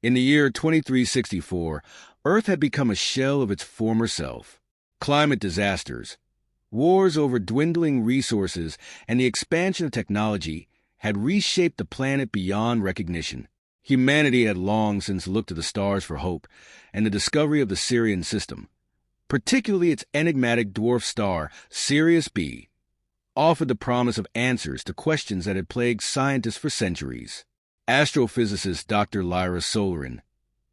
In the year 2364, Earth had become a shell of its former self. Climate disasters, wars over dwindling resources, and the expansion of technology had reshaped the planet beyond recognition. Humanity had long since looked to the stars for hope, and the discovery of the Sirian system, particularly its enigmatic dwarf star, Sirius B, offered the promise of answers to questions that had plagued scientists for centuries. Astrophysicist Dr. Lyra Solarian,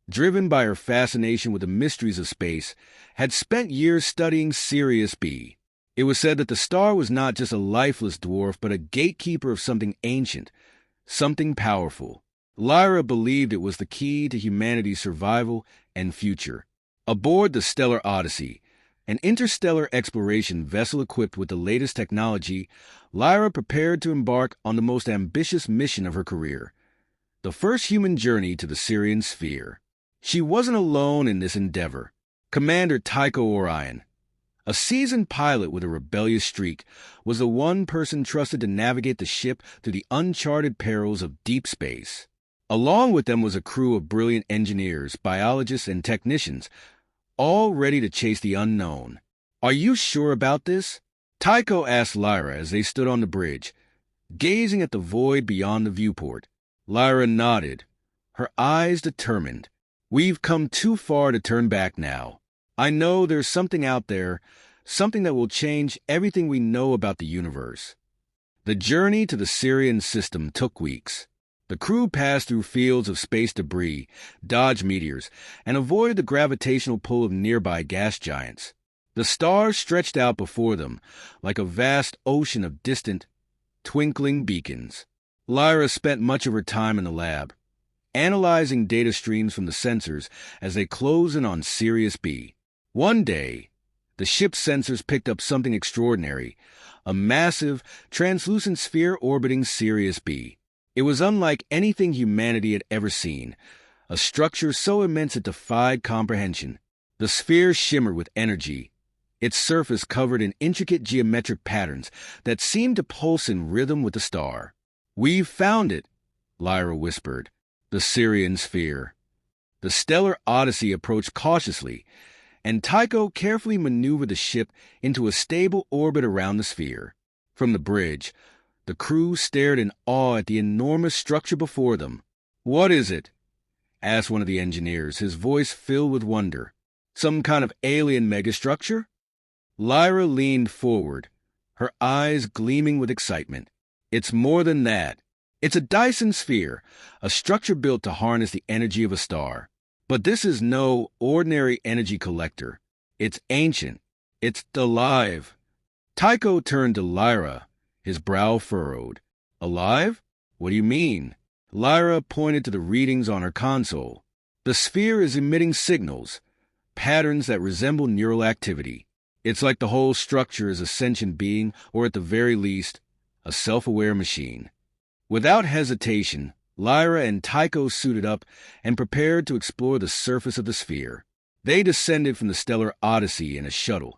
driven by her fascination with the mysteries of space, had spent years studying Sirius B. It was said that the star was not just a lifeless dwarf, but a gatekeeper of something ancient, something powerful. Lyra believed it was the key to humanity's survival and future. Aboard the Stellar Odyssey, an interstellar exploration vessel equipped with the latest technology, Lyra prepared to embark on the most ambitious mission of her career, the first human journey to the Syrian Sphere. She wasn't alone in this endeavor. Commander Tycho Orion, a seasoned pilot with a rebellious streak, was the one person trusted to navigate the ship through the uncharted perils of deep space. Along with them was a crew of brilliant engineers, biologists, and technicians, all ready to chase the unknown. "Are you sure about this?" Tycho asked Lyra as they stood on the bridge, gazing at the void beyond the viewport. Lyra nodded, her eyes determined. "We've come too far to turn back now. I know there's something out there, something that will change everything we know about the universe." The journey to the Syrian system took weeks. The crew passed through fields of space debris, dodged meteors, and avoided the gravitational pull of nearby gas giants. The stars stretched out before them like a vast ocean of distant, twinkling beacons. Lyra spent much of her time in the lab, analyzing data streams from the sensors as they closed in on Sirius B. One day, the ship's sensors picked up something extraordinary, a massive, translucent sphere orbiting Sirius B. It was unlike anything humanity had ever seen, a structure so immense it defied comprehension. The sphere shimmered with energy, its surface covered in intricate geometric patterns that seemed to pulse in rhythm with the star. "We've found it," Lyra whispered. "The Syrian Sphere." The Stellar Odyssey approached cautiously, and Tycho carefully maneuvered the ship into a stable orbit around the sphere. From the bridge, the crew stared in awe at the enormous structure before them. "What is it?" asked one of the engineers, his voice filled with wonder. "Some kind of alien megastructure?" Lyra leaned forward, her eyes gleaming with excitement. "It's more than that. It's a Dyson Sphere, a structure built to harness the energy of a star. But this is no ordinary energy collector. It's ancient. It's alive." Tycho turned to Lyra, his brow furrowed. "Alive? What do you mean?" Lyra pointed to the readings on her console. "The sphere is emitting signals, patterns that resemble neural activity. It's like the whole structure is a sentient being, or at the very least, a self-aware machine." Without hesitation, Lyra and Tycho suited up and prepared to explore the surface of the sphere. They descended from the Stellar Odyssey in a shuttle,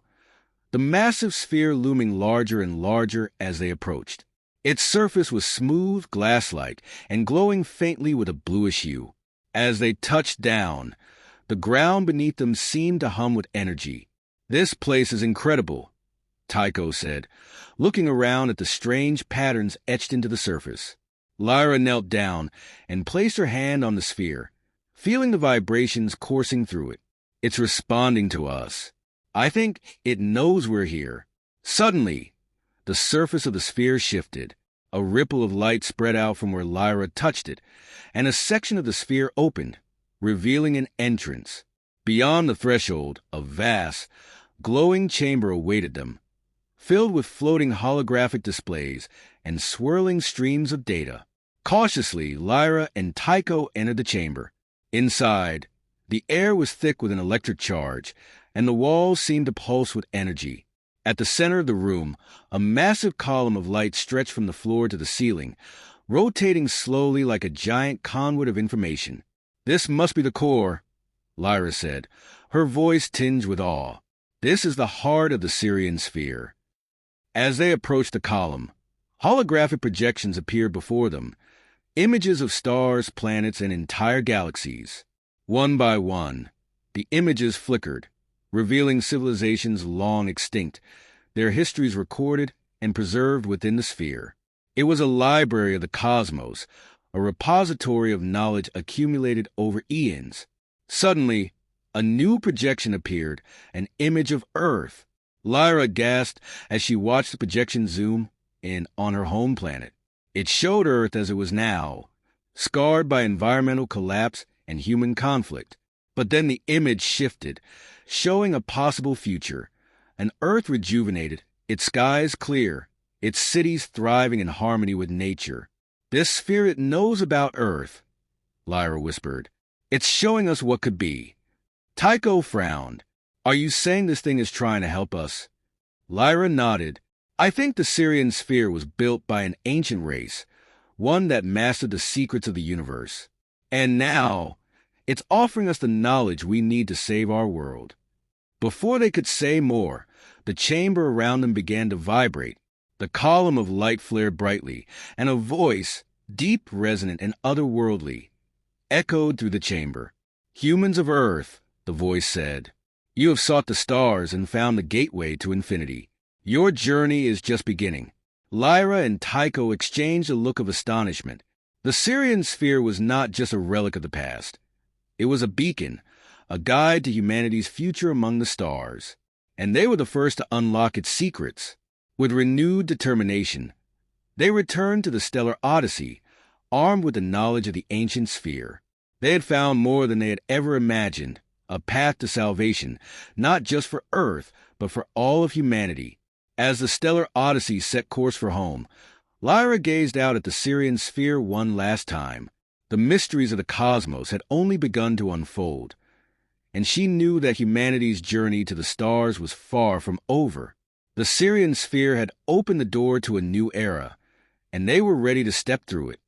the massive sphere looming larger and larger as they approached. Its surface was smooth, glass-like, and glowing faintly with a bluish hue. As they touched down, the ground beneath them seemed to hum with energy. "This place is incredible," Tycho said, looking around at the strange patterns etched into the surface. Lyra knelt down and placed her hand on the sphere, feeling the vibrations coursing through it. "It's responding to us. I think it knows we're here." Suddenly, the surface of the sphere shifted. A ripple of light spread out from where Lyra touched it, and a section of the sphere opened, revealing an entrance. Beyond the threshold, a vast, glowing chamber awaited them, filled with floating holographic displays and swirling streams of data. Cautiously, Lyra and Tycho entered the chamber. Inside, the air was thick with an electric charge, and the walls seemed to pulse with energy. At the center of the room, a massive column of light stretched from the floor to the ceiling, rotating slowly like a giant conduit of information. "This must be the core," Lyra said, her voice tinged with awe. "This is the heart of the Syrian Sphere." As they approached the column, holographic projections appeared before them, Images of stars, planets, and entire galaxies. One by one, the images flickered, revealing civilizations long extinct, their histories recorded and preserved within the sphere. It was a library of the cosmos, a repository of knowledge accumulated over eons. Suddenly, a new projection appeared, an image of Earth. Lyra gasped as she watched the projection zoom in on her home planet. It showed Earth as it was now, scarred by environmental collapse and human conflict. But then the image shifted, showing a possible future. An Earth rejuvenated, its skies clear, its cities thriving in harmony with nature. "This spirit knows about Earth," Lyra whispered. "It's showing us what could be." Tycho frowned. "Are you saying this thing is trying to help us?" Lyra nodded. "I think the Syrian Sphere was built by an ancient race, one that mastered the secrets of the universe. And now, it's offering us the knowledge we need to save our world." Before they could say more, the chamber around them began to vibrate. The column of light flared brightly, and a voice, deep, resonant, and otherworldly, echoed through the chamber. "Humans of Earth," the voice said, "you have sought the stars and found the gateway to infinity. Your journey is just beginning." Lyra and Tycho exchanged a look of astonishment. The Syrian Sphere was not just a relic of the past. It was a beacon, a guide to humanity's future among the stars. And they were the first to unlock its secrets. With renewed determination, they returned to the Stellar Odyssey, armed with the knowledge of the ancient sphere. They had found more than they had ever imagined, a path to salvation, not just for Earth, but for all of humanity. As the Stellar Odyssey set course for home, Lyra gazed out at the Syrian Sphere one last time. The mysteries of the cosmos had only begun to unfold, and she knew that humanity's journey to the stars was far from over. The Syrian Sphere had opened the door to a new era, and they were ready to step through it.